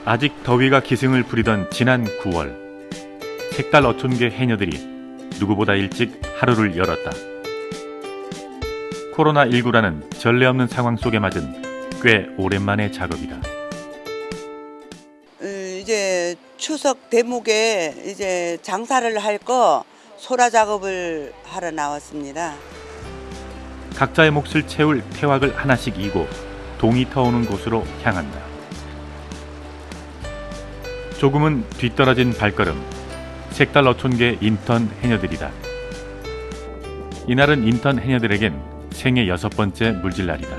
아직 더위가 기승을 부리던 지난 9월, 색달 어촌계 해녀들이 누구보다 일찍 하루를 열었다. 코로나19라는 전례 없는 상황 속에 맞은 꽤 오랜만의 작업이다. 이제 추석 대목에 이제 장사를 할 거 소라 작업을 하러 나왔습니다. 각자의 몫을 채울 태왁을 하나씩 이고 동이 터오는 곳으로 향한다. 조금은 뒤떨어진 발걸음, 색달 어촌계 인턴 해녀들이다. 이날은 인턴 해녀들에겐 생애 6번째 물질날이다.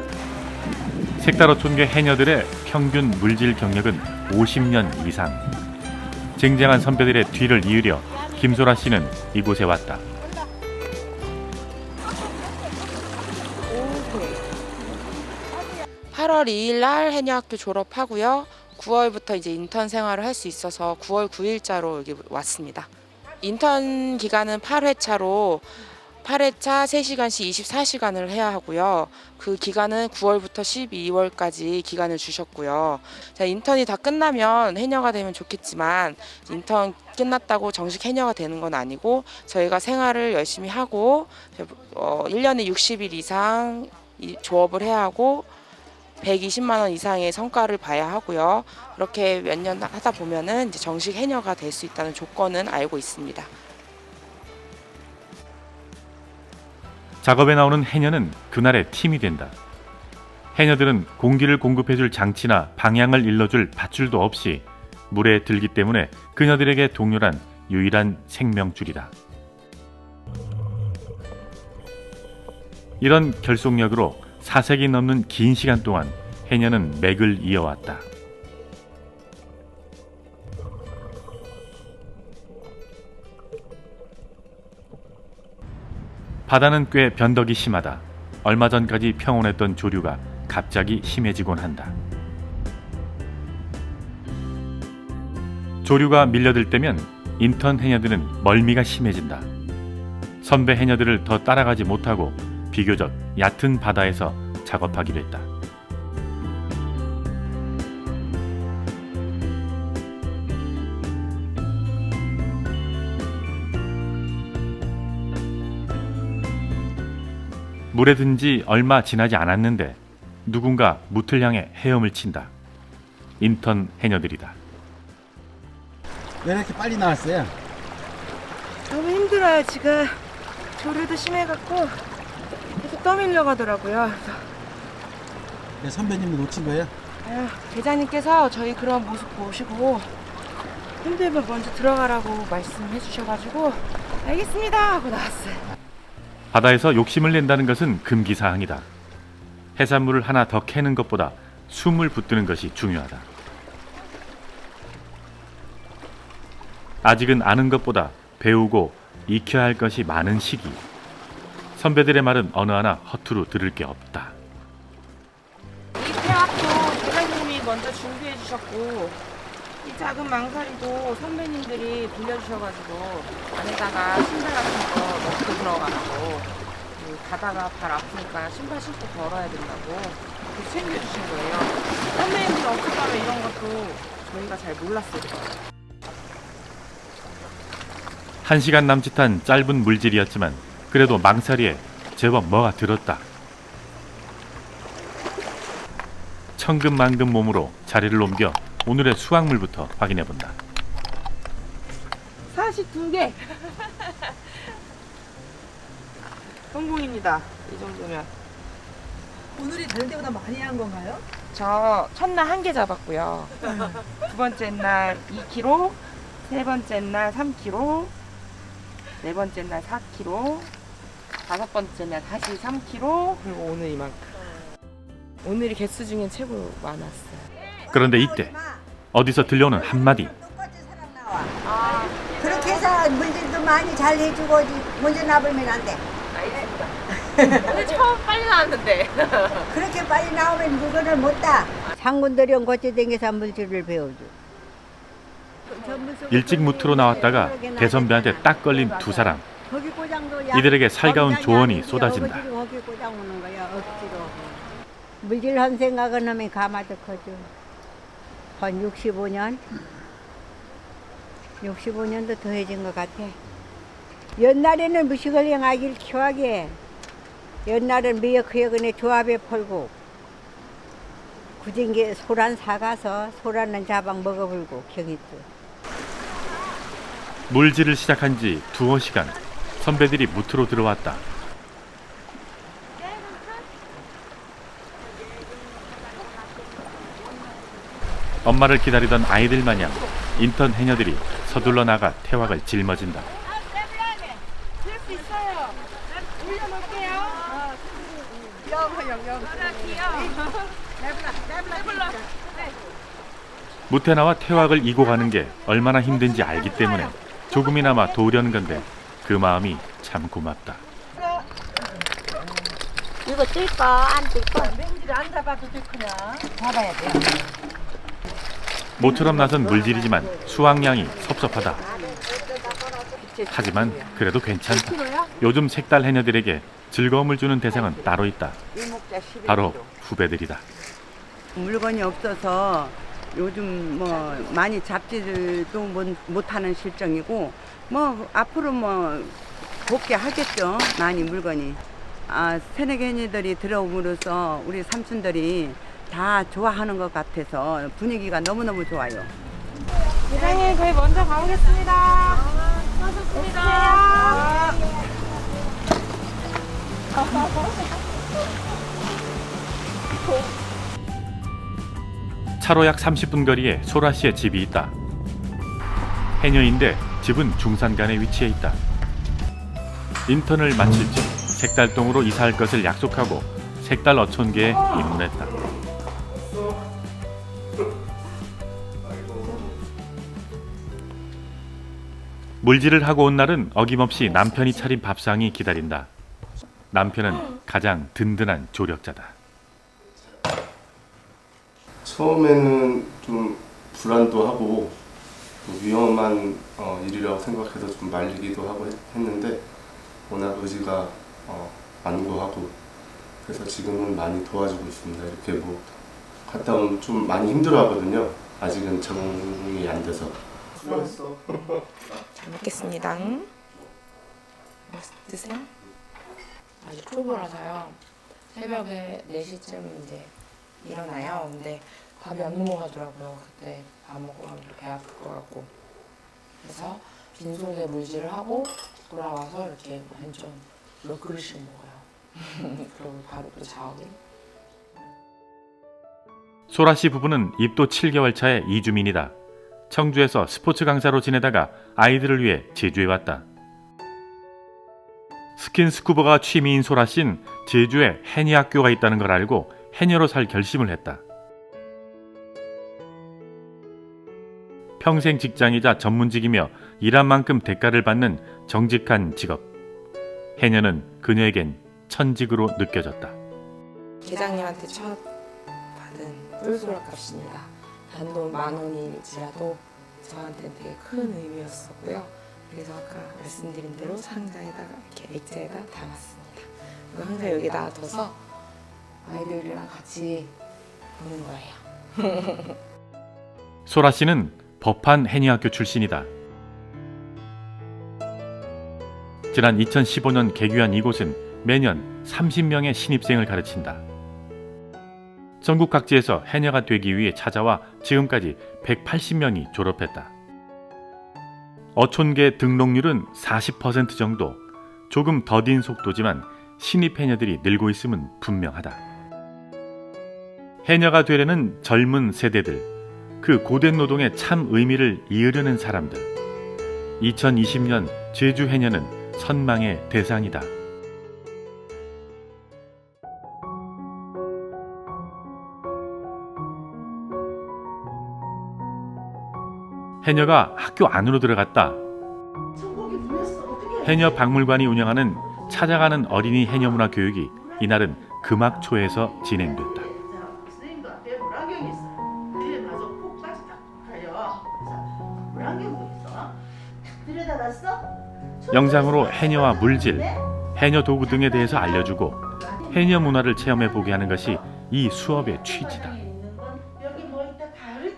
색달 어촌계 해녀들의 평균 물질 경력은 50년 이상. 쟁쟁한 선배들의 뒤를 이으려 김소라 씨는 이곳에 왔다. 오케이. 8월 2일 날 해녀학교 졸업하고요. 9월부터 이제 인턴 생활을 할 수 있어서 9월 9일자로 여기 왔습니다. 인턴 기간은 8회차로 8회차 3시간씩 24시간을 해야 하고요. 그 기간은 9월부터 12월까지 기간을 주셨고요. 자, 인턴이 다 끝나면 해녀가 되면 좋겠지만 인턴 끝났다고 정식 해녀가 되는 건 아니고 저희가 생활을 열심히 하고 1년에 60일 이상 조업을 해야 하고 120만 원 이상의 성과를 봐야 하고요. 그렇게 몇 년 하다 보면은 이제 정식 해녀가 될 수 있다는 조건은 알고 있습니다. 작업에 나오는 해녀는 그날의 팀이 된다. 해녀들은 공기를 공급해줄 장치나 방향을 일러줄 밧줄도 없이 물에 들기 때문에 그녀들에게 동료란 유일한 생명줄이다. 이런 결속력으로 4세기 넘는 긴 시간 동안 해녀는 맥을 이어왔다. 바다는 꽤 변덕이 심하다. 얼마 전까지 평온했던 조류가 갑자기 심해지곤 한다. 조류가 밀려들 때면 인턴 해녀들은 멀미가 심해진다. 선배 해녀들을 더 따라가지 못하고 비교적 얕은 바다에서 작업하기로 했다. 물에 든 지 얼마 지나지 않았는데 누군가 무틀 향해 헤엄을 친다. 인턴 해녀들이다. 왜 이렇게 빨리 나왔어요? 너무 힘들어요. 지금 조류도 심해갖고 계속 떠밀려 가더라고요. 네, 선배님을 놓친 거예요? 대장님께서 저희 그런 모습 보시고 힘들면 먼저 들어가라고 말씀해 주셔가지고 알겠습니다 하고 나왔어요. 바다에서 욕심을 낸다는 것은 금기사항이다. 해산물을 하나 더 캐는 것보다 숨을 붙드는 것이 중요하다. 아직은 아는 것보다 배우고 익혀야 할 것이 많은 시기. 선배들의 말은 어느 하나 허투루 들을 게 없다. 이 태학도 대장님이 먼저 준비해 주셨고 이 작은 망사리도 선배님들이 빌려주셔가지고 안에다가 신발 같은 거 넣고 들어가라고 가다가 발 아프니까 신발 신고 걸어야 된다고 그렇게 챙겨주신 거예요. 선배님들 없었다면 이런 것도 저희가 잘 몰랐을 거예요. 1시간 남짓한 짧은 물질이었지만 그래도 망사리에 제법 뭐가 들었다. 천근만근 몸으로 자리를 옮겨 오늘의 수확물부터 확인해본다. 42개! 성공입니다. 이 정도면. 오늘이 다른 데보다 많이 한 건가요? 저 첫날 1개 잡았고요. 두 번째 날 2kg, 세 번째 날 3kg, 네 번째 날 4kg, 다섯 번째 날 다시 3kg, 그리고 오늘 이만큼. 오늘이 개수 중에 최고 많았어요. 그런데 이때 어디서 들려오는 한마디. 그렇게 해서 물질도 많이 잘 해주고 먼저 나보면 안 돼. 알겠습니다. 오늘 처음 빨리 나왔는데. 그렇게 빨리 나오면 물건을 못 따. 장군들이 온 거치 댕겨서 물질을 배워줘. 일찍 무트로 나왔다가 대선배한테 딱 걸린 두 사람. 거기 고장도 이들에게 살가운 조언이 쏟아진다. 거기 고장 오는 거야 억지로. 물질 한 생각은 하면 가마도 커져. 한 65년? 65년도 더해진 것 같아. 옛날에는 무식을 아기를 키워하게. 옛날엔 미역회근에 조합에 펄고 구진게 소란 사가서 소란은 자방 먹어불고 경있죠. 물질을 시작한 지 두어 시간. 선배들이 무트로 들어왔다. 엄마를 기다리던 아이들 마냥 인턴 해녀들이 서둘러 나가 태왁을 짊어진다. 무태나와 태왁을 이고 가는 게 얼마나 힘든지 알기 때문에 조금이나마 도우려는 건데 그 마음이 참 고맙다. 이거 뜰까 안 뜰까? 모처럼 나선 물질이지만 수확량이 섭섭하다. 하지만 그래도 괜찮다. 요즘 색달 해녀들에게 즐거움을 주는 대상은 따로 있다. 바로 후배들이다. 물건이 없어서 요즘 뭐 많이 잡지도 못하는 실정이고 뭐 앞으로 뭐 복귀하겠죠. 많이 물건이. 새내기 해녀들이 들어옴으로써 우리 삼촌들이 다 좋아하는 것 같아서 분위기가 너무너무 좋아요. 회장님 저희 먼저 가보겠습니다. 수고하셨습니다. 차로 약 30분 거리에 소라 씨의 집이 있다. 해녀인데 집은 중산간에 위치해 있다. 인턴을 마칠 즉 색달동으로 이사할 것을 약속하고 색달 어촌계에 입문했다. 물질을 하고 온 날은 어김없이 남편이 차린 밥상이 기다린다. 남편은 가장 든든한 조력자다. 처음에는 좀 불안도 하고 위험한 일이라고 생각해서 좀 말리기도 하고 했는데 워낙 의지가 완고하고 그래서 지금은 많이 도와주고 있습니다. 이렇게 뭐 갔다 오면 좀 많이 힘들어하거든요. 아직은 적응이 안 돼서. 수고했어. 잘 먹겠습니다. 드세요. 아직 초보라서요. 새벽에 4시쯤 이제 일어나요. 근데 밥이 안 넘어가더라고요. 그때 밥 먹고 배 아플 것 같고. 그래서 빈속에 물질을 하고 돌아와서 이렇게 완전 몇 그릇씩 먹어요. 그리고 바로 또 자고. 소라 씨 부부는 입도 7개월 차의 이주민이다. 청주에서 스포츠 강사로 지내다가 아이들을 위해 제주에 왔다. 스킨스쿠버가 취미인 소라 씨는 제주에 해녀학교가 있다는 걸 알고 해녀로 살 결심을 했다. 평생 직장이자 전문직이며 일한 만큼 대가를 받는 정직한 직업. 해녀는 그녀에겐 천직으로 느껴졌다. 계장님한테 첫 받은 뿔소라 값입니다. 단돈 10,000원일지라도 저한테는 되게 큰 의미였었고요. 그래서 아까 말씀드린 대로 상자에다가 이렇게 액자에다 담았습니다. 그리고 항상 여기다 둬서 아이들이랑 같이 보는 거예요. 소라 씨는 법한 해녀학교 출신이다. 지난 2015년 개교한 이곳은 매년 30명의 신입생을 가르친다. 전국 각지에서 해녀가 되기 위해 찾아와 지금까지 180명이 졸업했다. 어촌계 등록률은 40% 정도. 조금 더딘 속도지만 신입 해녀들이 늘고 있음은 분명하다. 해녀가 되려는 젊은 세대들, 그 고된 노동에 참 의미를 이으려는 사람들. 2020년 제주 해녀는 선망의 대상이다. 해녀가 학교 안으로 들어갔다. 해녀 박물관이 운영하는 찾아가는 어린이 해녀 문화 교육이 이날은 금학초에서 진행됐다. 선생님도 앞에 물안경이 있어요. 뒤에 가서 폭까지 딱 가요. 자, 물안경도 있어. 들여다봤어? 영상으로 해녀와 물질, 해녀 도구 등에 대해서 알려주고 해녀 문화를 체험해 보게 하는 것이 이 수업의 취지다. 여기 뭐 있다 가을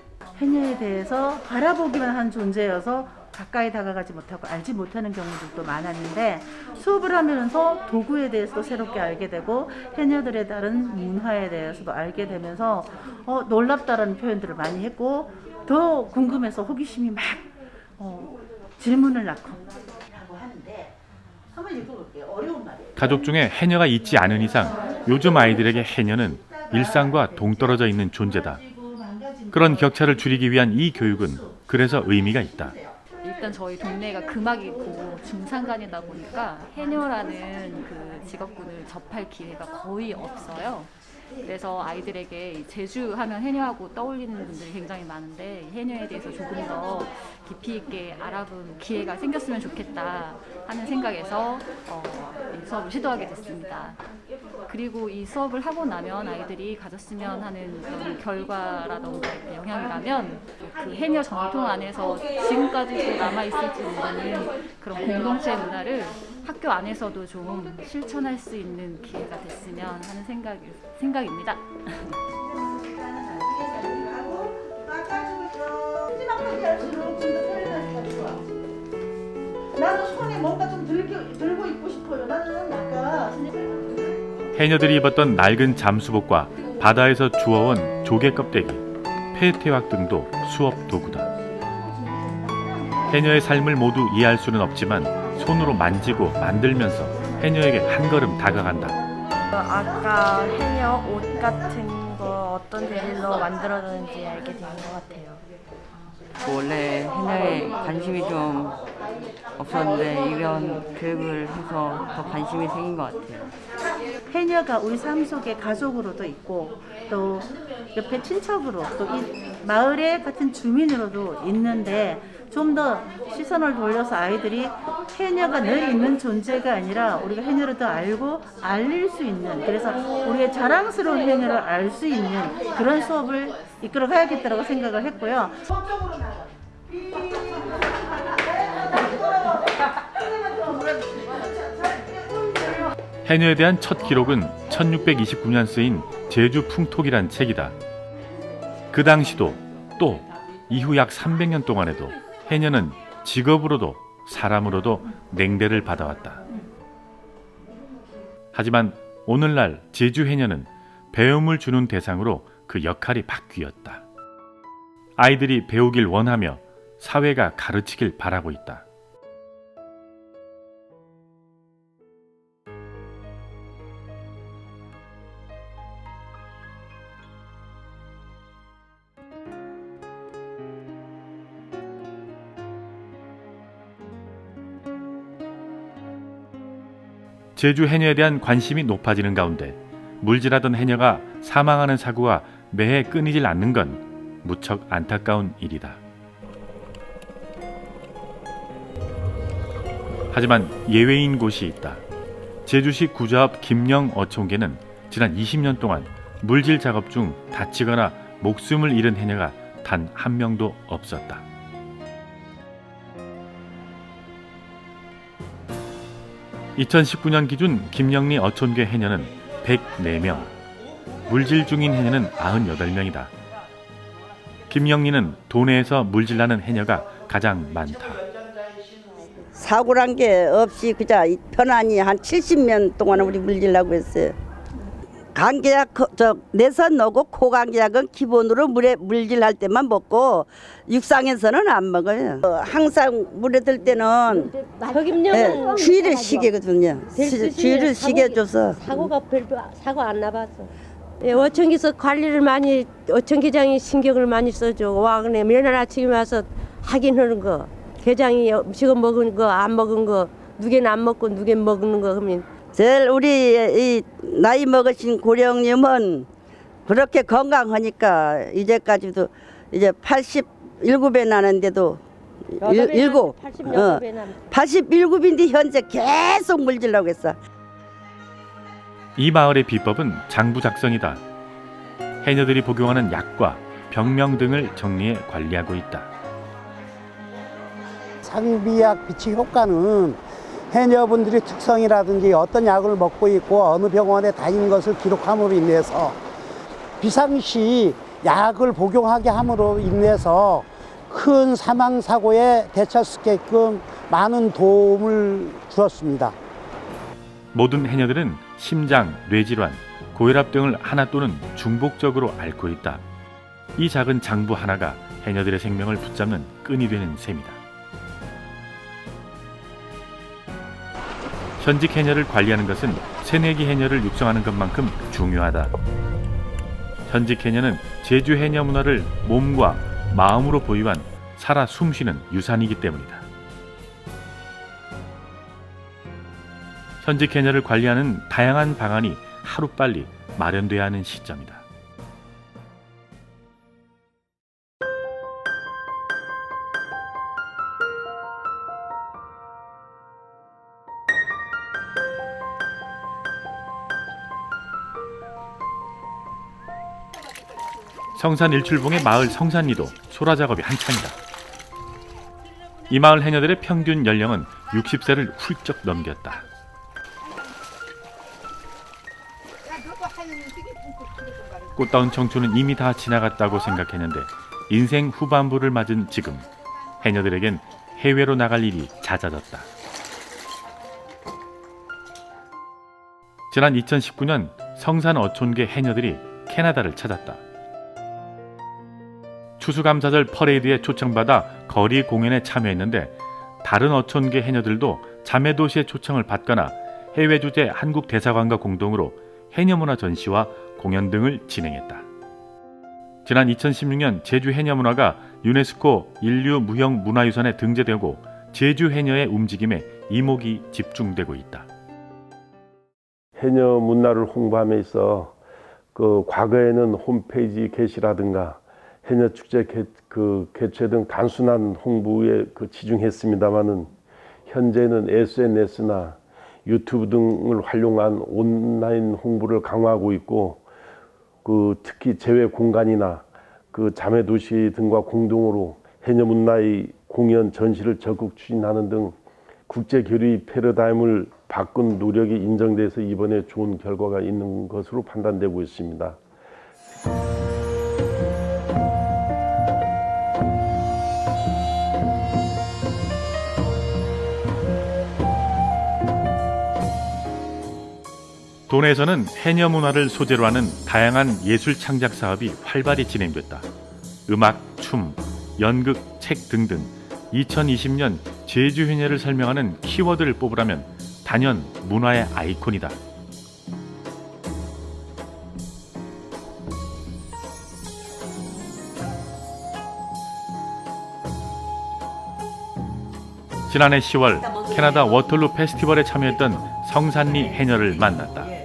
해녀에 대해서 바라보기만 한 존재여서 가까이 다가가지 못하고 알지 못하는 경우들도 많았는데 수업을 하면서 도구에 대해서도 새롭게 알게 되고 해녀들에 따른 문화에 대해서도 알게 되면서 놀랍다라는 표현들을 많이 했고 더 궁금해서 호기심이 막 질문을 낳고 하는데 한번 읽어볼게요. 어려운 말이에요. 가족 중에 해녀가 있지 않은 이상 요즘 아이들에게 해녀는 일상과 동떨어져 있는 존재다. 그런 격차를 줄이기 위한 이 교육은 그래서 의미가 있다. 일단 저희 동네가 금악이고 중산간이다 보니까 해녀라는 그 직업군을 접할 기회가 거의 없어요. 그래서 아이들에게 제주 하면 해녀하고 떠올리는 분들이 굉장히 많은데 해녀에 대해서 조금 더 깊이 있게 알아본 기회가 생겼으면 좋겠다 하는 생각에서 이 수업을 시도하게 됐습니다. 그리고 이 수업을 하고 나면 아이들이 가졌으면 하는 그런 결과라던가 영향이라면 그 해녀 전통 안에서 지금까지도 남아있을지 모르는 그런 공동체 문화를 학교 안에서도 좀 실천할 수 있는 기회가 됐으면 하는 생각입니다. 나도 손에 뭔가 좀 들고 있고 싶어요. 나는 약간 해녀들이 입었던 낡은 잠수복과 바다에서 주워온 조개 껍데기, 폐태왁 등도 수업 도구다. 해녀의 삶을 모두 이해할 수는 없지만 손으로 만지고 만들면서 해녀에게 한 걸음 다가간다. 아까 해녀 옷 같은 거 어떤 재질로 만들어졌는지 알게 된 것 같아요. 원래 해녀에 관심이 좀 없었는데 이런 교육을 해서 더 관심이 생긴 것 같아요. 해녀가 우리 삶 속에 가족으로도 있고 또 옆에 친척으로 또 이 마을의 같은 주민으로도 있는데 좀 더 시선을 돌려서 아이들이 해녀가 늘 있는 존재가 아니라 우리가 해녀를 더 알고 알릴 수 있는 그래서 우리의 자랑스러운 해녀를 알 수 있는 그런 수업을 이끌어 가야겠다고 생각을 했고요. 해녀에 대한 첫 기록은 1629년 쓰인 제주 풍톡이란 책이다. 그 당시도 또 이후 약 300년 동안에도 해녀는 직업으로도 사람으로도 냉대를 받아왔다. 하지만 오늘날 제주 해녀는 배움을 주는 대상으로 그 역할이 바뀌었다. 아이들이 배우길 원하며 사회가 가르치길 바라고 있다. 제주 해녀에 대한 관심이 높아지는 가운데 물질하던 해녀가 사망하는 사고가 매해 끊이질 않는 건 무척 안타까운 일이다. 하지만 예외인 곳이 있다. 제주시 구좌읍 김영 어촌계는 지난 20년 동안 물질 작업 중 다치거나 목숨을 잃은 해녀가 단 한 명도 없었다. (2019년) 기준 김영리 어촌계 해녀는 104명, 물질 중인 해녀는 98명이다. 김영리는 도내에서 물질하는 해녀가 가장 많다. 사고란 게 없이 그저 편안히 한 70년 동안 우리 물질하고 했어요. 감기약 내선 넣고 코감기약은 기본으로 물에 물질할 때만 먹고 육상에서는 안 먹어요. 항상 물에 들 때는 주의를 시계거든요. 주의를 시계줘서 사고 안 나봤어. 어촌기서 관리를 많이 어촌계장이 신경을 많이 써줘. 와 그네 맨날 아침에 와서 확인하는 거. 계장이 지금 먹은 거 안 먹은 거 누구는 안 먹고 누구는 먹는 거 하면. 제일 우리 이 나이 먹으신 고령님은 그렇게 건강하니까 이제까지도 이제 87배 나는데도 87인데 현재 계속 물질라고 했어. 이 마을의 비법은 장부작성이다. 해녀들이 복용하는 약과 병명 등을 정리해 관리하고 있다. 상비약 비치 효과는 해녀분들이 특성이라든지 어떤 약을 먹고 있고 어느 병원에 다니는 것을 기록함으로 인해서 비상시 약을 복용하게 함으로 인해서 큰 사망 사고에 대처할 수 있게끔 많은 도움을 주었습니다. 모든 해녀들은 심장, 뇌질환, 고혈압 등을 하나 또는 중복적으로 앓고 있다. 이 작은 장부 하나가 해녀들의 생명을 붙잡는 끈이 되는 셈이다. 현직 해녀를 관리하는 것은 새내기 해녀를 육성하는 것만큼 중요하다. 현직 해녀는 제주 해녀 문화를 몸과 마음으로 보유한 살아 숨쉬는 유산이기 때문이다. 현직 해녀를 관리하는 다양한 방안이 하루빨리 마련돼야 하는 시점이다. 성산 일출봉의 마을 성산리도 소라 작업이 한창이다. 이 마을 해녀들의 평균 연령은 60세를 훌쩍 넘겼다. 꽃다운 청춘은 이미 다 지나갔다고 생각했는데 인생 후반부를 맞은 지금 해녀들에겐 해외로 나갈 일이 잦아졌다. 지난 2019년 성산 어촌계 해녀들이 캐나다를 찾았다. 추수감사절 퍼레이드에 초청받아 거리 공연에 참여했는데 다른 어촌계 해녀들도 자매도시의 초청을 받거나 해외 주재 한국 대사관과 공동으로 해녀문화 전시와 공연 등을 진행했다. 지난 2016년 제주 해녀문화가 유네스코 인류무형문화유산에 등재되고 제주 해녀의 움직임에 이목이 집중되고 있다. 해녀 문화를 홍보함에 있어 과거에는 홈페이지 게시라든가 해녀 축제 개최 등 단순한 홍보에 치중했습니다마는 현재는 SNS나 유튜브 등을 활용한 온라인 홍보를 강화하고 있고 특히 제외 공간이나 자매 도시 등과 공동으로 해녀 문화의 공연 전시를 적극 추진하는 등 국제 교류 패러다임을 바꾼 노력이 인정돼서 이번에 좋은 결과가 있는 것으로 판단되고 있습니다. 도내에서는 해녀 문화를 소재로 하는 다양한 예술 창작 사업이 활발히 진행됐다. 음악, 춤, 연극, 책 등등 2020년 제주 해녀를 설명하는 키워드를 뽑으라면 단연 문화의 아이콘이다. 지난해 10월 캐나다 워털루 페스티벌에 참여했던 성산리 해녀를 만났다.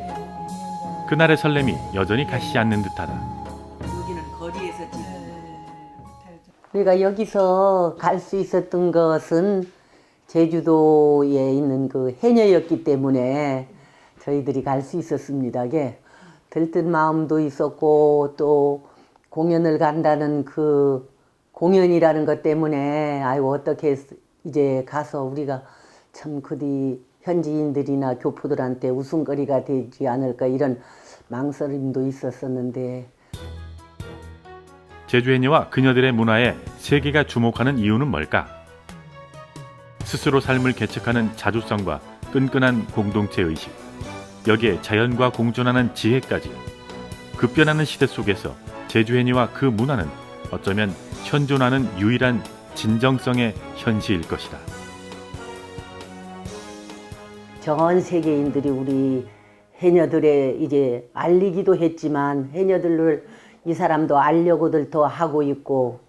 그날의 설렘이 여전히 가시지 않는 듯하다. 여기는 거리에서 우리가 여기서 갈 수 있었던 것은 제주도에 있는 그 해녀였기 때문에 저희들이 갈 수 있었습니다. 들뜬 마음도 있었고 또 공연을 간다는 그 공연이라는 것 때문에 아이고 어떻게 이제 가서 우리가 참 그뒤 현지인들이나 교포들한테 웃음거리가 되지 않을까 이런 망설임도 있었었는데 제주 해녀와 그녀들의 문화에 세계가 주목하는 이유는 뭘까? 스스로 삶을 개척하는 자주성과 끈끈한 공동체 의식, 여기에 자연과 공존하는 지혜까지 급변하는 시대 속에서 제주 해녀와 그 문화는 어쩌면 현존하는 유일한 진정성의 현시일 것이다. 전 세계인들이 우리 해녀들의 이제 알리기도 했지만 해녀들을 이 사람도 알려고들 더 하고 있고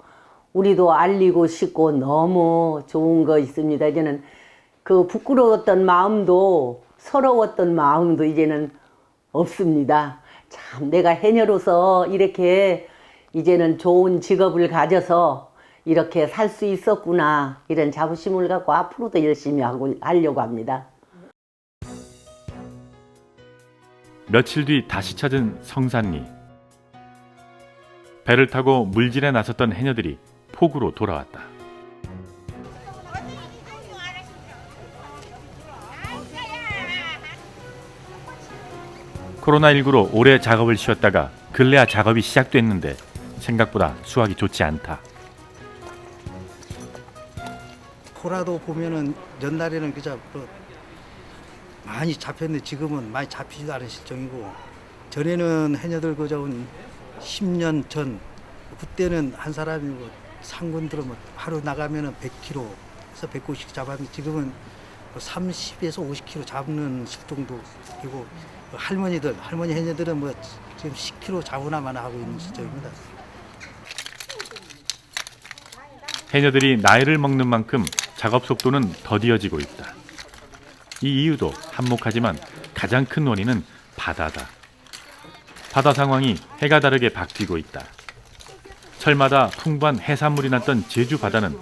우리도 알리고 싶고 너무 좋은 거 있습니다. 이제는 그 부끄러웠던 마음도 서러웠던 마음도 이제는 없습니다. 참 내가 해녀로서 이렇게 이제는 좋은 직업을 가져서 이렇게 살 수 있었구나 이런 자부심을 갖고 앞으로도 열심히 하려고 합니다. 며칠 뒤 다시 찾은 성산리. 배를 타고 물질에 나섰던 해녀들이 포구로 돌아왔다. 코로나19로 오래 작업을 쉬었다가 근래야 작업이 시작됐는데 생각보다 수확이 좋지 않다. 포라도 보면은 옛날에는 그저 많이 잡혔는데 지금은 많이 잡히지도 않은 실정이고, 전에는 해녀들 그저 한 10년 전 그때는 한 사람이 뭐 상군들은 뭐 하루 나가면은 100kg에서 150kg 잡았는데 지금은 30에서 50kg 잡는 실정도 되고, 할머니 해녀들은 뭐 지금 10kg 잡으나 마나 하고 있는 실정입니다. 해녀들이 나이를 먹는 만큼 작업 속도는 더디어지고 있다. 이 이유도 한몫하지만 가장 큰 원인은 바다다. 바다 상황이 해가 다르게 바뀌고 있다. 철마다 풍부한 해산물이 났던 제주 바다는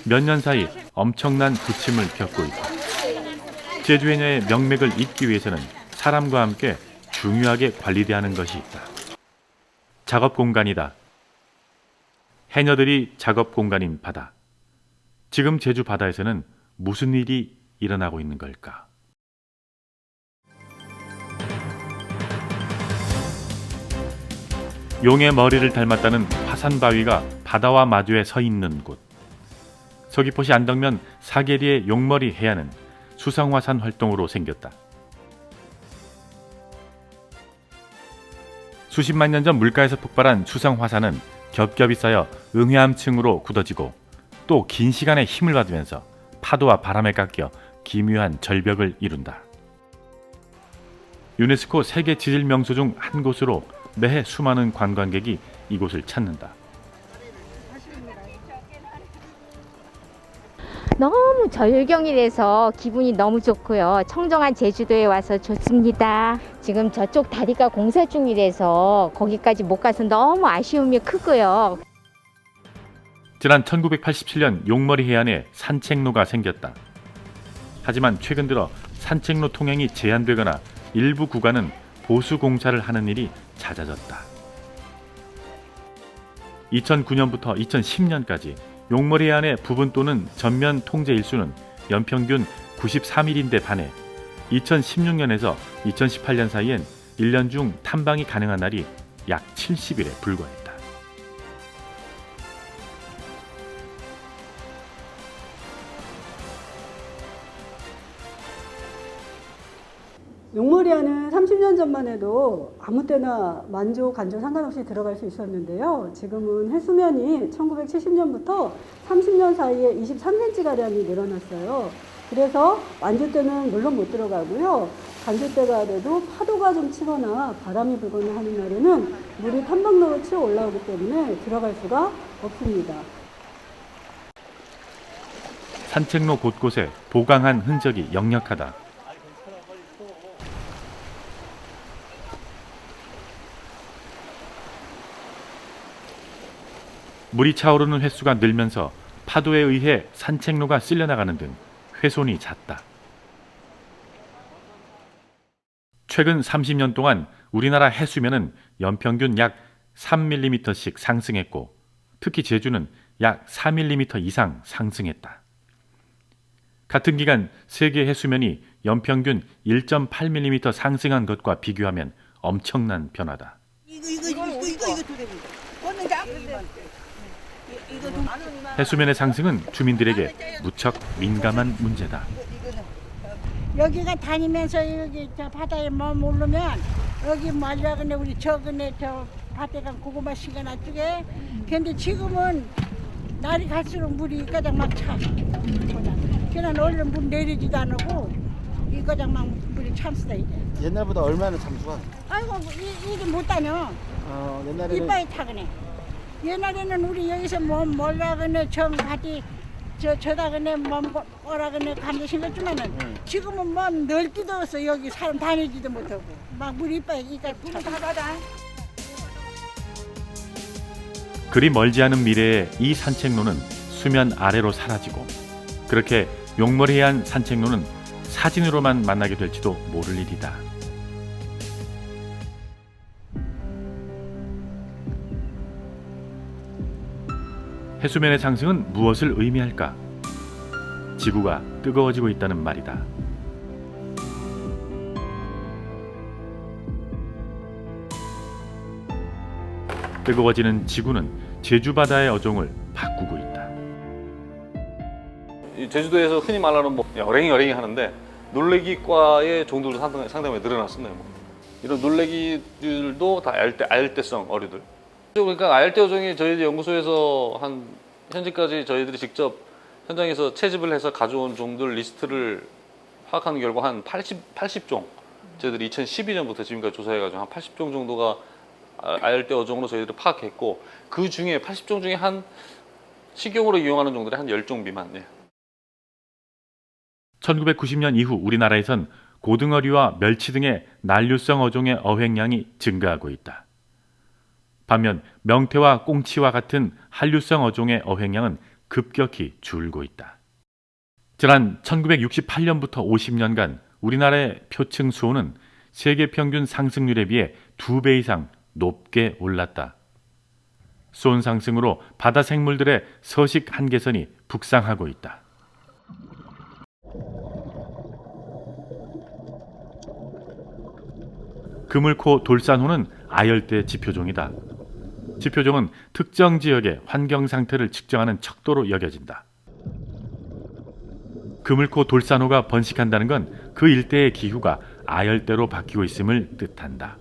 몇 년 사이 엄청난 부침을 겪고 있다. 제주 해녀의 명맥을 잇기 위해서는 사람과 함께 중요하게 관리돼야 하는 것이 있다. 작업 공간이다. 해녀들이 작업 공간인 바다. 지금 제주 바다에서는 무슨 일이 일어나고 있는 걸까? 용의 머리를 닮았다는 화산바위가 바다와 마주해 서 있는 곳. 서귀포시 안덕면 사계리의 용머리 해안은 수상화산 활동으로 생겼다. 수십만 년 전 물가에서 폭발한 수상화산은 겹겹이 쌓여 응해암층으로 굳어지고 또 긴 시간의 힘을 받으면서 파도와 바람에 깎여 기묘한 절벽을 이룬다. 유네스코 세계 지질 명소 중 한 곳으로 매해 수많은 관광객이 이곳을 찾는다. 너무 절경이라서 기분이 너무 좋고요. 청정한 제주도에 와서 좋습니다. 지금 저쪽 다리가 공사 중이라서 거기까지 못 가서 너무 아쉬움이 크고요. 지난 1987년 용머리 해안에 산책로가 생겼다. 하지만 최근 들어 산책로 통행이 제한되거나 일부 구간은 보수 공사를 하는 일이 잦아졌다. 2009년부터 2010년까지 용머리 해안의 부분 또는 전면 통제 일수는 연평균 93일인데 반해 2016년에서 2018년 사이엔 1년 중 탐방이 가능한 날이 약 70일에 불과했다. 용머리안은 30년 전만 해도 아무 때나 만조, 간조 상관없이 들어갈 수 있었는데요. 지금은 해수면이 1970년부터 30년 사이에 23cm가량이 늘어났어요. 그래서 만조 때는 물론 못 들어가고요. 간조 때가 돼도 파도가 좀 치거나 바람이 불거나 하는 날에는 물이 탐방로로 치어 올라오기 때문에 들어갈 수가 없습니다. 산책로 곳곳에 보강한 흔적이 역력하다. 물이 차오르는 횟수가 늘면서 파도에 의해 산책로가 쓸려나가는 등 훼손이 잦다. 최근 30년 동안 우리나라 해수면은 연평균 약 3mm씩 상승했고 특히 제주는 약 4mm 이상 상승했다. 같은 기간 세계 해수면이 연평균 1.8mm 상승한 것과 비교하면 엄청난 변화다. 해수면의 상승은 주민들에게 무척 민감한 문제다. 여기가 다니면서 여기 저 바다에 머무르면 여기 말려가네 우리 저근에 저 바다가 고구마 시가나 쪽에. 근데 지금은 날이 갈수록 물이 가장 막 차. 그냥 얼른 물 내리지도 않고 이 가장 막 물이 참수다 이제. 옛날보다 얼마나 참수가? 아이고 이게 못 다녀. 옛날에는 이빨이 타그네. 옛날에는 우리 여기서 뭐 몰라그네 정 바디 저다그네 뭐라그네 감자신 거지만은 지금은 뭐 넓지도 없어. 여기 사람 다니지도 못하고 막 물 이빨이 이까 다 그리 멀지 않은 미래에 이 산책로는 수면 아래로 사라지고 그렇게 용머리 해안 산책로는 사진으로만 만나게 될지도 모를 일이다. 해수면의 상승은 무엇을 의미할까? 지구가 뜨거워지고 있다는 말이다. 뜨거워지는 지구는 제주 바다의 어종을 바꾸고 있다. 이 제주도에서 흔히 말하는 뭐 어랭이 하는데 놀래기과의 종들도 상당히 늘어났습니다. 이런 놀래기들도 다 아열대성 어류들. 그러니까 아열대 어종이 저희 연구소에서 한 현재까지 저희들이 직접 현장에서 채집을 해서 가져온 종들 리스트를 파악하는 결과 한 80종, 저희들이 2012년부터 지금까지 조사해가지고 한 80종 정도가 아열대 어종으로 저희들이 파악했고, 그 중에 80종 중에 한 식용으로 이용하는 종들이 한 10종 미만. 예. 1990년 이후 우리나라에선 고등어류와 멸치 등의 난류성 어종의 어획량이 증가하고 있다. 반면 명태와 꽁치와 같은 한류성 어종의 어획량은 급격히 줄고 있다. 지난 1968년부터 50년간 우리나라의 표층 수온은 세계 평균 상승률에 비해 2배 이상 높게 올랐다. 수온 상승으로 바다 생물들의 서식 한계선이 북상하고 있다. 그물코 돌산호는 아열대 지표종이다. 지표종은 특정 지역의 환경 상태를 측정하는 척도로 여겨진다. 그물코 돌산호가 번식한다는 건 그 일대의 기후가 아열대로 바뀌고 있음을 뜻한다.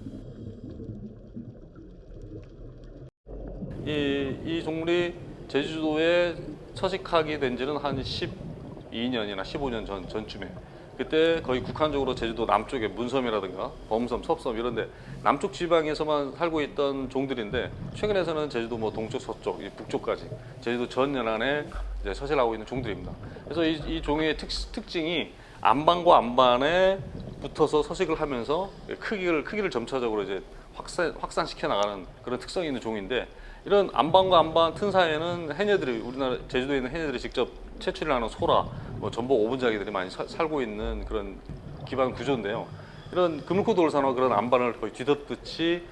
이 종물이 제주도에 서식하게 된 지는 한 12년이나 15년 전쯤에, 그때 거의 국한적으로 제주도 남쪽에 문섬이라든가 범섬, 섭섬 이런데 남쪽 지방에서만 살고 있던 종들인데, 최근에서는 제주도 뭐 동쪽, 서쪽, 북쪽까지 제주도 전 연안에 이제 서식하고 있는 종들입니다. 그래서 이 종의 특징이 안반과 안반에 붙어서 서식을 하면서 크기를 점차적으로 이제 확산시켜 나가는 그런 특성이 있는 종인데, 이런 안반과 안반 틈 사이에는 해녀들이, 우리나라 제주도에 있는 해녀들이 직접 채취를 하는 소라, 뭐 전복 오분자기들이 많이 살고 있는 그런 기반 구조인데요. 이런 그물코 돌산호가 그런 안반을 거의 뒤덮듯이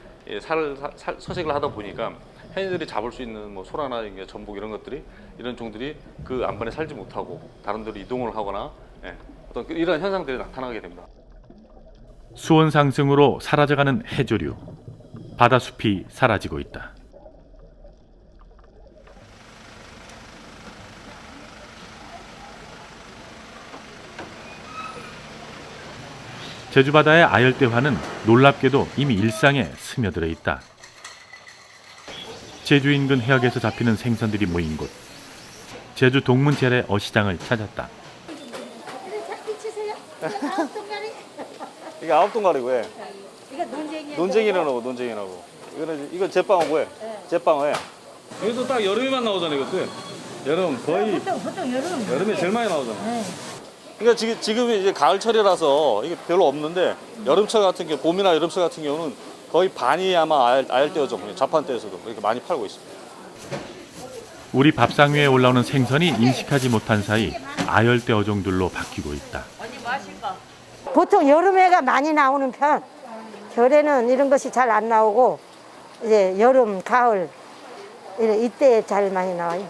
서식을 하다 보니까 해녀들이 잡을 수 있는 뭐 소라나 전복 이런 것들이, 이런 종들이 그 안반에 살지 못하고 다른 데로 이동을 하거나 어떤 이런 현상들이 나타나게 됩니다. 수온 상승으로 사라져가는 해조류, 바다숲이 사라지고 있다. 제주바다의 아열대화는 놀랍게도 이미 일상에 스며들어 있다. 제주 인근 해역에서 잡히는 생선들이 모인 곳, 제주 동문제래 어시장을 찾았다. 이게 아홉동가리고 해. 이거 논쟁이야. 논쟁이라고. 이건 제빵어고요. 제빵어에. 이것도 딱 여름에만 나오잖아요, 이것도. 여름 거의. 보통 여름에 제일 많이 나오잖아요. 그러니까 지금이 이제 가을철이라서 이게 별로 없는데, 여름철 같은 경우, 봄이나 여름철 같은 경우는 거의 반이 아마 아열대어종, 자판대에서도 이렇게 많이 팔고 있습니다. 우리 밥상 위에 올라오는 생선이 인식하지 못한 사이 아열대 어종들로 바뀌고 있다. 보통 여름에가 많이 나오는 편. 겨울에는 이런 것이 잘 안 나오고, 이제 여름, 가을 이때 잘 많이 나와요.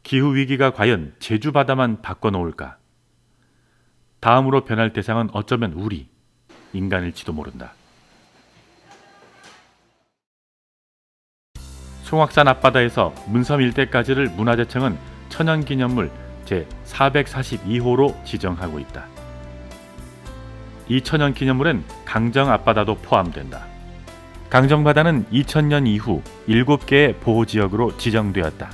기후 위기가 과연 제주 바다만 바꿔놓을까? 다음으로 변할 대상은 어쩌면 우리 인간일지도 모른다. 송악산 앞바다에서 문섬 일대까지를 문화재청은 천연기념물 제442호로 지정하고 있다. 이 천연기념물엔 강정 앞바다도 포함된다. 강정바다는 2000년 이후 7개의 보호지역으로 지정되었다.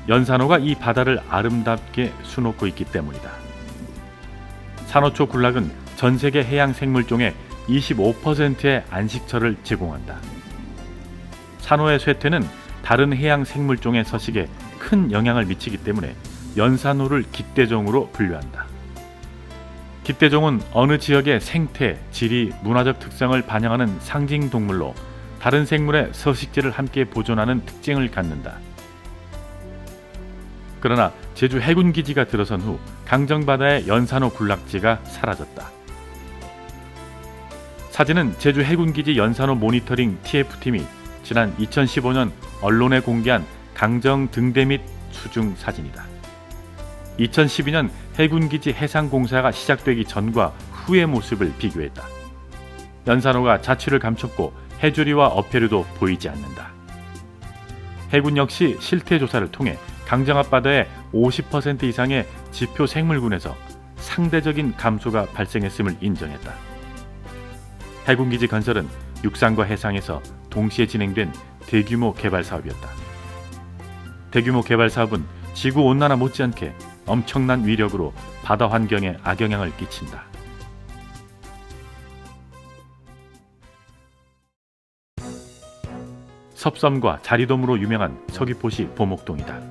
연산호가 이 바다를 아름답게 수놓고 있기 때문이다. 산호초 군락은 전 세계 해양 생물종의 25%의 안식처를 제공한다. 산호의 쇠퇴는 다른 해양 생물종의 서식에 큰 영향을 미치기 때문에 연산호를 깃대종으로 분류한다. 깃대종은 어느 지역의 생태, 지리, 문화적 특성을 반영하는 상징 동물로 다른 생물의 서식지를 함께 보존하는 특징을 갖는다. 그러나 제주 해군기지가 들어선 후 강정바다의 연산호 군락지가 사라졌다. 사진은 제주 해군기지 연산호 모니터링 TF팀이 지난 2015년 언론에 공개한 강정 등대 및 수중 사진이다. 2012년 해군기지 해상공사가 시작되기 전과 후의 모습을 비교했다. 연산호가 자취를 감췄고 해조류와 어패류도 보이지 않는다. 해군 역시 실태 조사를 통해 강정 앞바다의 50% 이상의 지표 생물군에서 상대적인 감소가 발생했음을 인정했다. 해군기지 건설은 육상과 해상에서 동시에 진행된 대규모 개발 사업이었다. 대규모 개발 사업은 지구온난화 못지않게 엄청난 위력으로 바다 환경에 악영향을 끼친다. 섭섬과 자리돔으로 유명한 서귀포시 보목동이다.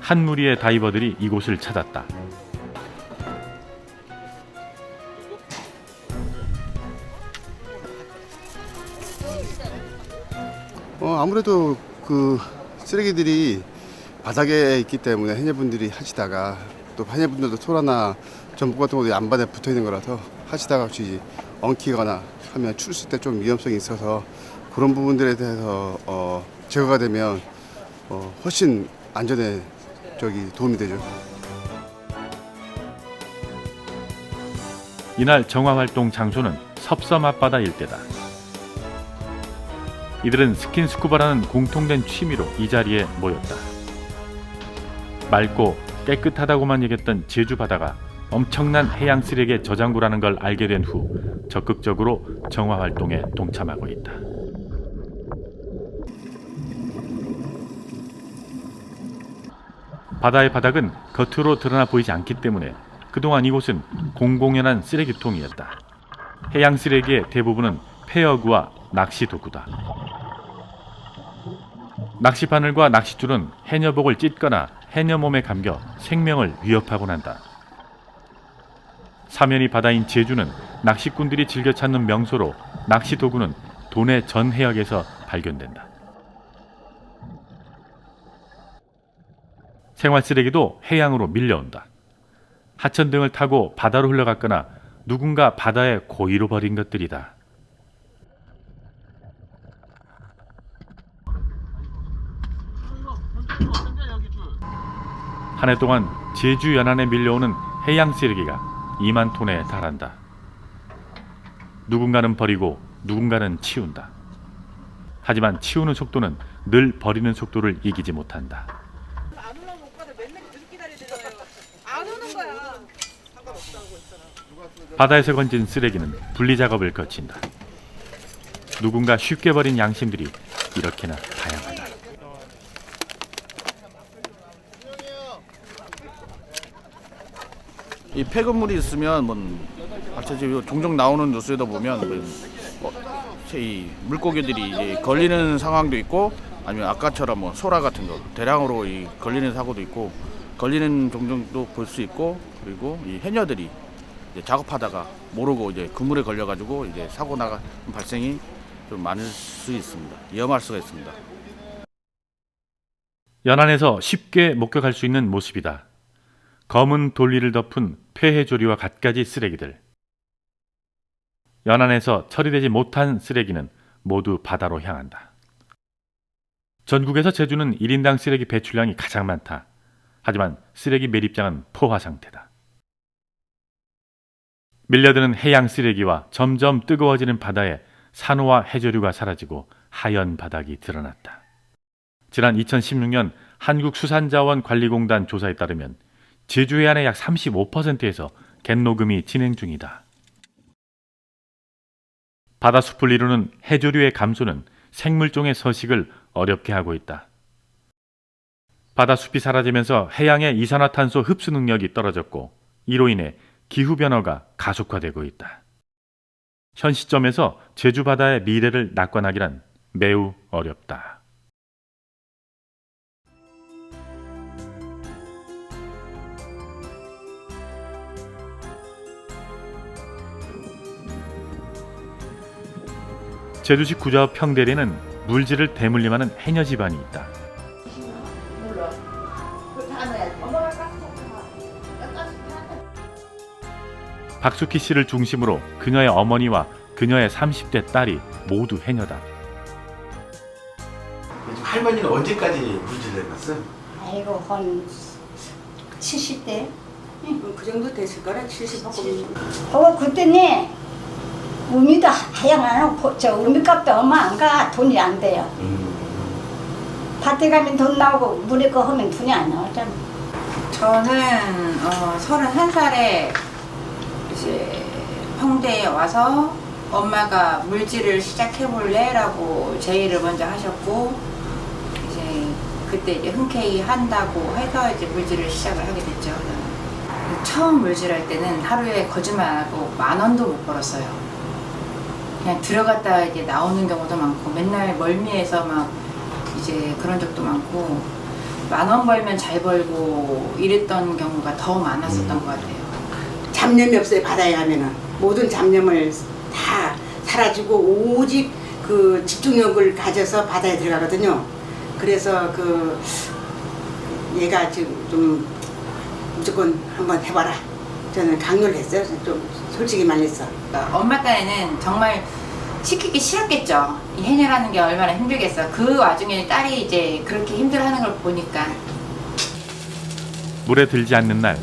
한 무리의 다이버들이 이곳을 찾았다. 아무래도 그 쓰레기들이 바닥에 있기 때문에 해녀분들이 하시다가 또 해녀분들도 소라나 전복 같은 것도 안반에 붙어 있는 거라서 하시다가 혹시 엉키거나 하면 출수 때 좀 위험성이 있어서 그런 부분들에 대해서 제거가 되면 훨씬 안전에 도움이 되죠. 이날 정화활동 장소는 섭섬 앞바다 일대다. 이들은 스킨스쿠버라는 공통된 취미로 이 자리에 모였다. 맑고 깨끗하다고만 여겼던 제주 바다가 엄청난 해양 쓰레기의 저장고라는 걸 알게 된 후 적극적으로 정화활동에 동참하고 있다. 바다의 바닥은 겉으로 드러나 보이지 않기 때문에 그동안 이곳은 공공연한 쓰레기통이었다. 해양 쓰레기의 대부분은 폐어구와 낚시 도구다. 낚시바늘과 낚싯줄은 해녀복을 찢거나 해녀 몸에 감겨 생명을 위협하곤 한다. 사면이 바다인 제주는 낚시꾼들이 즐겨 찾는 명소로 낚시 도구는 도내 전 해역에서 발견된다. 생활 쓰레기도 해양으로 밀려온다. 하천 등을 타고 바다로 흘러갔거나 누군가 바다에 고의로 버린 것들이다. 한 해 동안 제주 연안에 밀려오는 해양 쓰레기가 2만 톤에 달한다. 누군가는 버리고 누군가는 치운다. 하지만 치우는 속도는 늘 버리는 속도를 이기지 못한다. 바다에서 건진 쓰레기는 분리 작업을 거친다. 누군가 쉽게 버린 양심들이 이렇게나 다양하다. 이 폐건물이 있으면 종종 나오는 뉴스에도 보면 이 물고기들이 이제 걸리는 상황도 있고 아니면 아까처럼 소라 같은 거 대량으로 걸리는 사고도 있고 걸리는 종종도 볼 수 있고 그리고 이 해녀들이 이제 작업하다가 모르고 이제 그물에 걸려가지고 이제 사고 발생이 좀 많을 수 있습니다. 위험할 수가 있습니다. 연안에서 쉽게 목격할 수 있는 모습이다. 검은 돌리를 덮은 폐해조리와 갖가지 쓰레기들. 연안에서 처리되지 못한 쓰레기는 모두 바다로 향한다. 전국에서 제주는 1인당 쓰레기 배출량이 가장 많다. 하지만 쓰레기 매립장은 포화 상태다. 밀려드는 해양 쓰레기와 점점 뜨거워지는 바다에 산호와 해조류가 사라지고 하얀 바닥이 드러났다. 지난 2016년 한국수산자원관리공단 조사에 따르면 제주 해안의 약 35%에서 갯녹음이 진행 중이다. 바다숲을 이루는 해조류의 감소는 생물종의 서식을 어렵게 하고 있다. 바다숲이 사라지면서 해양의 이산화탄소 흡수 능력이 떨어졌고 이로 인해 기후변화가 가속화되고 있다. 현 시점에서 제주 바다의 미래를 낙관하기란 매우 어렵다. 제주시 구좌읍 평대리는 물질을 대물림하는 해녀 집안이 있다. 박수키 씨를 중심으로 그녀의 어머니와 그녀의 30대 딸이 모두 해녀다. 할머니는 언제까지 물질 해봤어요? 아이고 한 70대? 그 정도 됐을 거라 70. 그때는 우미도 하양하는 저 우미값도 얼마 안 가. 돈이 안 돼요. 밭에 가면 돈 나오고 물에 거 하면 돈이 안 나오잖아. 저는 31살에 이제 홍대에 와서 엄마가 물질을 시작해볼래? 라고 제의를 먼저 하셨고, 이제 그때 이제 흔쾌히 한다고 해서 이제 물질을 시작을 하게 됐죠. 처음 물질할 때는 하루에 거짓말 안 하고 10,000원도 못 벌었어요. 그냥 들어갔다 이제 나오는 경우도 많고, 맨날 멀미해서 막 이제 그런 적도 많고, 10,000원 벌면 잘 벌고 이랬던 경우가 더 많았었던 것 같아요. 잡념이 없어요. 바다에 가면은 모든 잡념을 다 사라지고 오직 그 집중력을 가져서 바다에 들어가거든요. 그래서 그 얘가 지금 좀 무조건 한번 해봐라. 저는 강요를 했어요. 좀 솔직히 말해서. 엄마 딴에는 정말 시키기 싫었겠죠. 이 해녀라는 게 얼마나 힘들겠어. 그 와중에 딸이 이제 그렇게 힘들어하는 걸 보니까. 물에 들지 않는 날,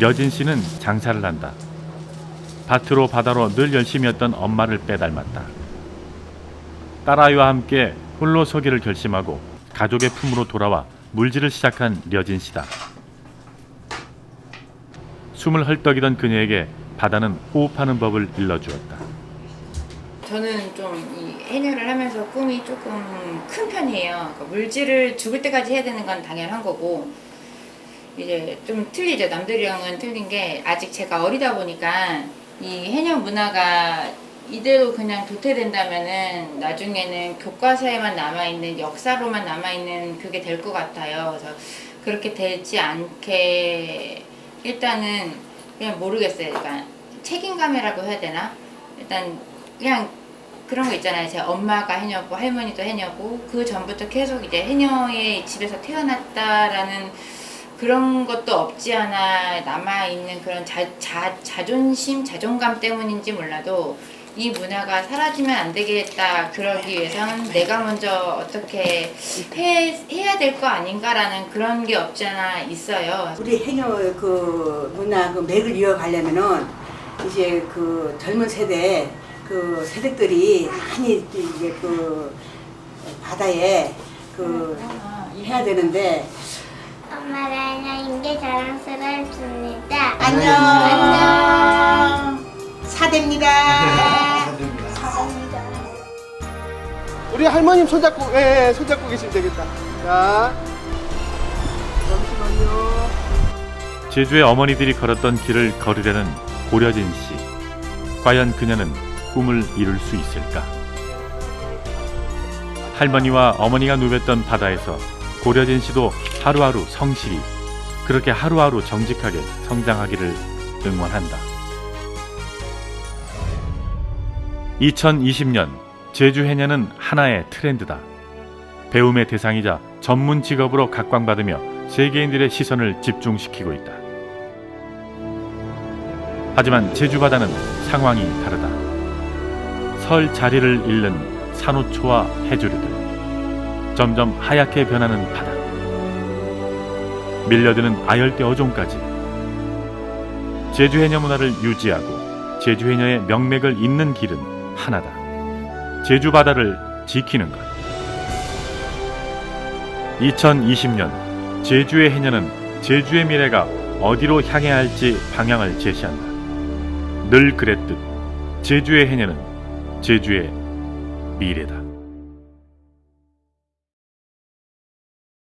여진 씨는 장사를 한다. 밭으로 바다로 늘 열심히였던 엄마를 빼닮았다. 딸아이와 함께 홀로 서기를 결심하고 가족의 품으로 돌아와 물질을 시작한 려진 씨다. 숨을 헐떡이던 그녀에게 바다는 호흡하는 법을 일러주었다. 저는 좀 이 해녀를 하면서 꿈이 조금 큰 편이에요. 그러니까 물질을 죽을 때까지 해야 되는 건 당연한 거고, 이제 좀 틀리죠. 남들이랑은 틀린 게, 아직 제가 어리다 보니까 이 해녀 문화가 이대로 그냥 도태된다면은 나중에는 교과서에만 남아있는, 역사로만 남아있는 그게 될 것 같아요. 그래서 그렇게 되지 않게 일단은 그냥 모르겠어요. 그러니까 책임감이라고 해야 되나? 일단 그냥 그런 거 있잖아요. 제 엄마가 해녀고 할머니도 해녀고 그 전부터 계속 이제 해녀의 집에서 태어났다라는 그런 것도 없지 않아 남아있는 그런 자존심, 자존감 때문인지 몰라도 이 문화가 사라지면 안 되겠다. 그러기 위해서는 내가 먼저 어떻게 해야 될 거 아닌가라는 그런 게 없지 않아 있어요. 우리 해녀 그 문화 그 맥을 이어가려면은 이제 그 젊은 세대 그 세대들이 많이 이제 그 바다에 그 해야 되는데. 엄마가 해녀인 게 자랑스럽습니다. 안녕. 안녕. 사대입니다. 우리 할머님 손잡고, 예, 손잡고 계시면 되겠다. 자, 잠시만요. 제주의 어머니들이 걸었던 길을 걸으려는 고려진 씨. 과연 그녀는 꿈을 이룰 수 있을까? 할머니와 어머니가 누볐던 바다에서 고려진 씨도 하루하루 성실히, 그렇게 하루하루 정직하게 성장하기를 응원한다. 2020년 제주 해녀는 하나의 트렌드다. 배움의 대상이자 전문 직업으로 각광받으며 세계인들의 시선을 집중시키고 있다. 하지만 제주 바다는 상황이 다르다. 설 자리를 잃는 산호초와 해조류들, 점점 하얗게 변하는 바다, 밀려드는 아열대 어종까지. 제주 해녀 문화를 유지하고 제주 해녀의 명맥을 잇는 길은 하나다. 제주 바다를 지키는 것. 2020년 제주의 해녀는 제주의 미래가 어디로 향해야 할지 방향을 제시한다. 늘 그랬듯 제주의 해녀는 제주의 미래다.